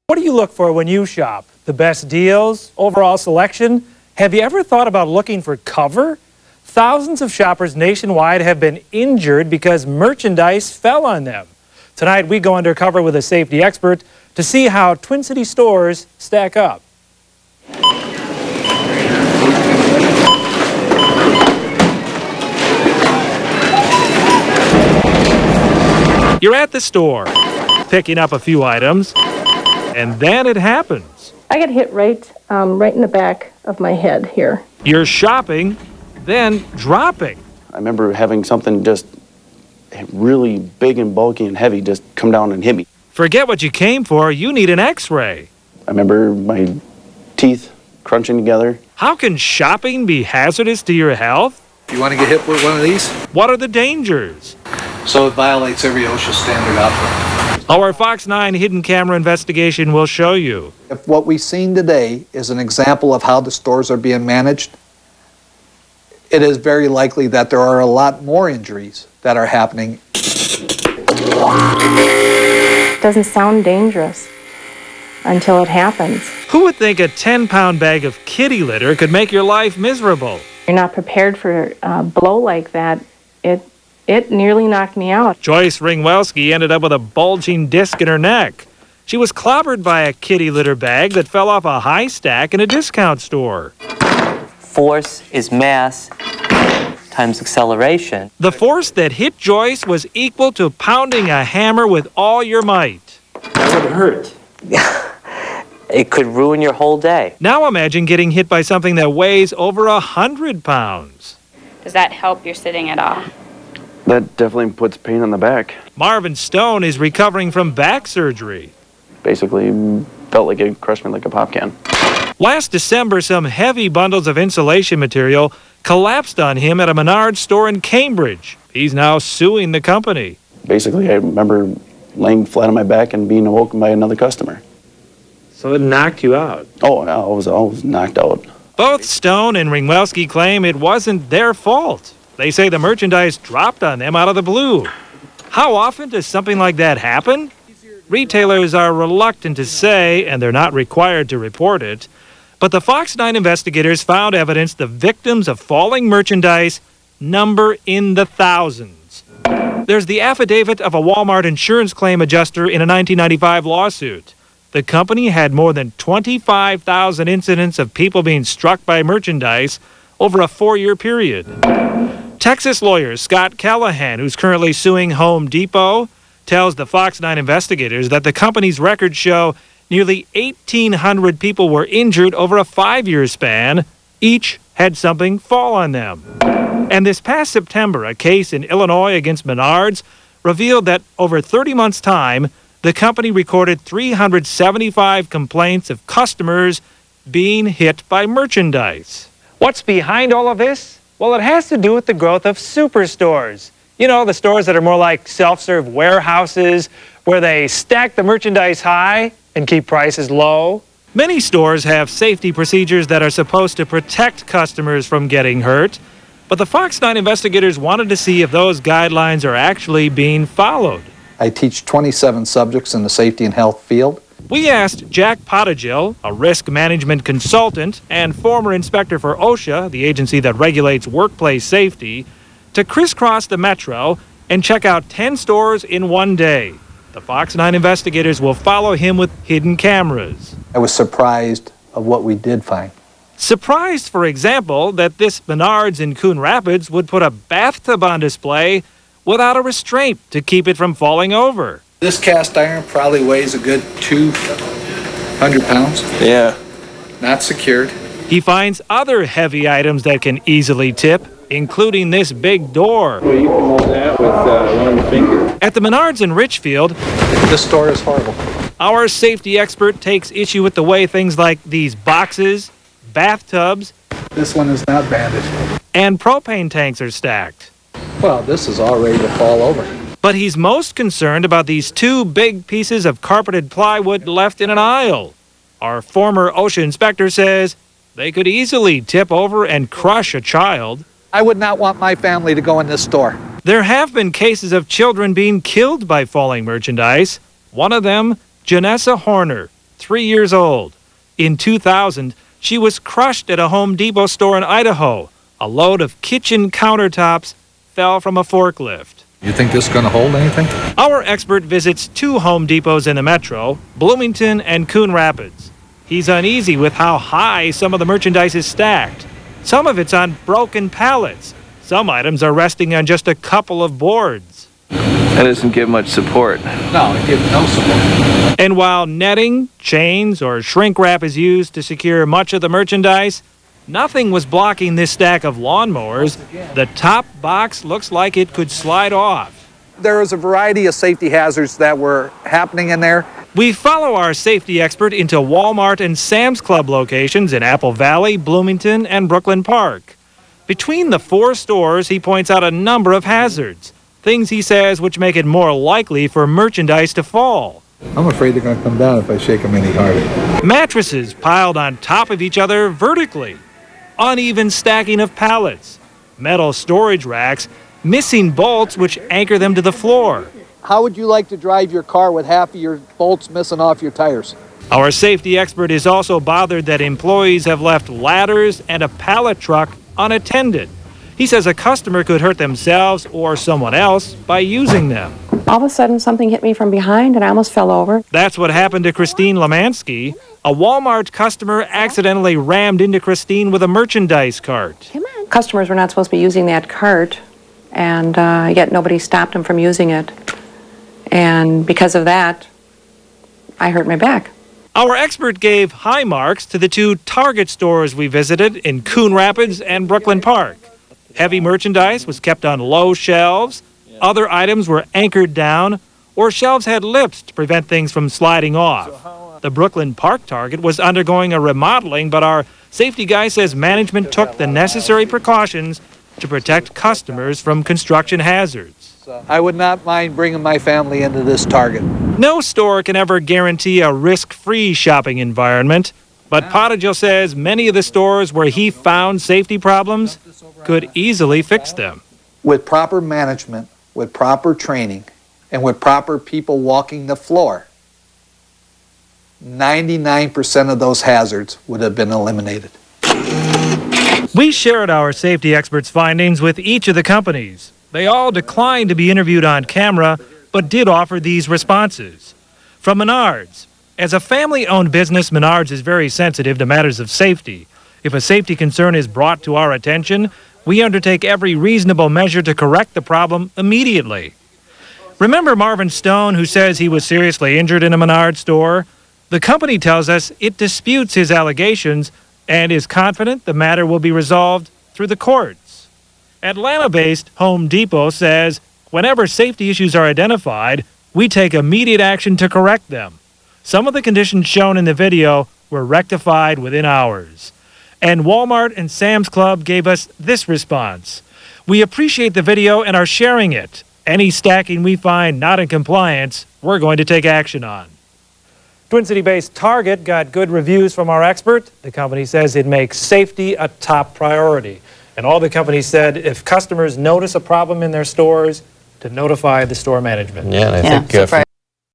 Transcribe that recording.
What do you look for when you shop? The best deals? Overall selection? Have you ever thought about looking for cover? Thousands of shoppers nationwide have been injured because merchandise fell on them. Tonight, we go undercover with a safety expert to see how Twin City stores stack up. You're at the store, picking up a few items, and then it happens. I got hit right in the back of my head here. You're shopping, then dropping. I remember having something just really big and bulky and heavy just come down and hit me. Forget what you came for, you need an x-ray. I remember my teeth crunching together. How can shopping be hazardous to your health? You want to get hit with one of these? What are the dangers? So it violates every OSHA standard out there. Our Fox 9 hidden camera investigation will show you. If what we've seen today is an example of how the stores are being managed, it is very likely that there are a lot more injuries that are happening. It doesn't sound dangerous until it happens. Who would think a 10-pound bag of kitty litter could make your life miserable? You're not prepared for a blow like that. It nearly knocked me out. Joyce Ringwelski ended up with a bulging disc in her neck. She was clobbered by a kitty litter bag that fell off a high stack in a discount store. Force is mass times acceleration. The force that hit Joyce was equal to pounding a hammer with all your might. That would hurt. It could ruin your whole day. Now imagine getting hit by something that weighs over 100 pounds. Does that help your sitting at all? That definitely puts pain on the back. Marvin Stone is recovering from back surgery. Basically, felt like it crushed me like a pop can. Last December, some heavy bundles of insulation material collapsed on him at a Menards store in Cambridge. He's now suing the company. Basically, I remember laying flat on my back and being awoken by another customer. So it knocked you out? Oh, I was knocked out. Both Stone and Ringwelski claim it wasn't their fault. They say the merchandise dropped on them out of the blue. How often does something like that happen? Retailers are reluctant to say, and they're not required to report it, but the Fox 9 investigators found evidence the victims of falling merchandise number in the thousands. There's the affidavit of a Walmart insurance claim adjuster in a 1995 lawsuit. The company had more than 25,000 incidents of people being struck by merchandise over a 4-year period. Texas lawyer Scott Callahan, who's currently suing Home Depot, tells the Fox 9 investigators that the company's records show nearly 1,800 people were injured over a 5-year span. Each had something fall on them. And this past September, a case in Illinois against Menards revealed that over 30 months' time, the company recorded 375 complaints of customers being hit by merchandise. What's behind all of this? Well, it has to do with the growth of superstores. You know, the stores that are more like self-serve warehouses where they stack the merchandise high and keep prices low. Many stores have safety procedures that are supposed to protect customers from getting hurt, but the Fox 9 investigators wanted to see if those guidelines are actually being followed. I teach 27 subjects in the safety and health field. We asked Jack Podojil, a risk management consultant and former inspector for OSHA, the agency that regulates workplace safety, to crisscross the metro and check out 10 stores in one day. The Fox 9 investigators will follow him with hidden cameras. I was surprised of what we did find. Surprised, for example, that this Menards in Coon Rapids would put a bathtub on display without a restraint to keep it from falling over. This cast iron probably weighs a good 200 pounds. Yeah. Not secured. He finds other heavy items that can easily tip, including this big door. Well, you can hold that with one finger. At the Menards in Richfield, This store is horrible. our safety expert takes issue with the way things like these boxes, bathtubs, This one is not bandaged. and propane tanks are stacked. Well, this is all ready to fall over. But he's most concerned about these 2 big pieces of carpeted plywood left in an aisle. Our former OSHA inspector says they could easily tip over and crush a child. I would not want my family to go in this store. There have been cases of children being killed by falling merchandise. One of them, Janessa Horner. 3 years old. In 2000, she was crushed at a Home Depot store in Idaho. A load of kitchen countertops fell from a forklift. You think this is going to hold anything? Our expert visits 2 Home Depots in the metro, Bloomington and Coon Rapids. He's uneasy with how high some of the merchandise is stacked. Some of it's on broken pallets. Some items are resting on just a couple of boards. That doesn't give much support. No, it gives no support. And while netting, chains, or shrink wrap is used to secure much of the merchandise, nothing was blocking this stack of lawnmowers. The top box looks like it could slide off. There was a variety of safety hazards that were happening in there. We follow our safety expert into Walmart and Sam's Club locations in Apple Valley, Bloomington, and Brooklyn Park. Between the 4 stores, he points out a number of hazards, things he says which make it more likely for merchandise to fall. I'm afraid they're going to come down if I shake them any harder. Mattresses piled on top of each other vertically, uneven stacking of pallets, metal storage racks, missing bolts which anchor them to the floor. How would you like to drive your car with half of your bolts missing off your tires? Our safety expert is also bothered that employees have left ladders and a pallet truck unattended. He says a customer could hurt themselves or someone else by using them. All of a sudden, something hit me from behind and I almost fell over. That's what happened to Christine Lemansky. A Walmart customer accidentally rammed into Christine with a merchandise cart. Customers were not supposed to be using that cart, and yet nobody stopped them from using it. And because of that, I hurt my back. Our expert gave high marks to the 2 Target stores we visited in Coon Rapids and Brooklyn Park. Heavy merchandise was kept on low shelves. Other items were anchored down, or shelves had lips to prevent things from sliding off. The Brooklyn Park Target was undergoing a remodeling, but our safety guy says management took the necessary precautions to protect customers from construction hazards. I would not mind bringing my family into this Target. No store can ever guarantee a risk-free shopping environment, but Podojil says many of the stores where he found safety problems could easily fix them. With proper management, with proper training, and with proper people walking the floor, 99% of those hazards would have been eliminated. We shared our safety experts' findings with each of the companies. They all declined to be interviewed on camera, but did offer these responses. From Menards, as a family-owned business, Menards is very sensitive to matters of safety. If a safety concern is brought to our attention, we undertake every reasonable measure to correct the problem immediately. Remember Marvin Stone, who says he was seriously injured in a Menards store? The company tells us it disputes his allegations and is confident the matter will be resolved through the courts. Atlanta-based Home Depot says whenever safety issues are identified, we take immediate action to correct them. Some of the conditions shown in the video were rectified within hours. And Walmart and Sam's Club gave us this response. We appreciate the video and are sharing it. Any stacking we find not in compliance, we're going to take action on. Twin City-based Target got good reviews from our expert. The company says it makes safety a top priority. And all the companies said if customers notice a problem in their stores, to notify the store management. Yeah, and I think